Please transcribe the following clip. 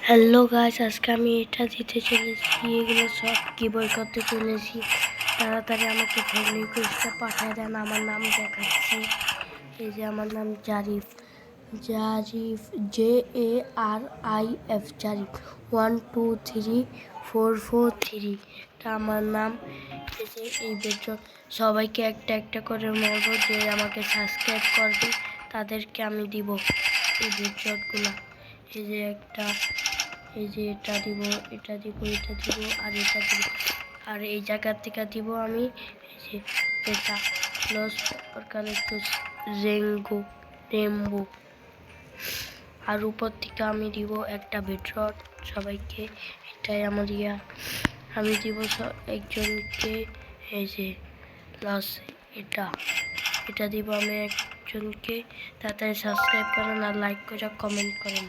Hello guys, আজকে আমি এটা দিতে চলেছি। এগুলো সব কি বই করতে চলেছি। তাড়াতাড়ি আমাকে ফ্রেন্ড রিকোয়েস্টটা পাঠিয়ে দেন। আমার নাম দেখাচ্ছি, এই যে আমার নাম জারিফ, জারিফ JARIF, জারিফ 123443, এটা আমার নাম। এই যে এই বেডরক সবাইকে একটা একটা করে বলবো যে আমাকে সাবস্ক্রাইব করবে, তাদেরকে আমি দিব এই বেডরকগুলো। এই যে একটা, এই যে এটা দিব, এটা দিব, এটা দিব, আর এটা দিব, আর এই জায়গা থেকে দিব আমি এই যে এটা লস কালেক্টস রেমবো, আর উপর থেকে আমি দিব একটা বেডরক সবাইকে। এটাই আমার ইয়া। আমি দিব একজনকে এই যে লস, এটা দিব আমি একজনকে। তাড়াতাড়ি সাবস্ক্রাইব করেন আর লাইক করে কমেন্ট করেন।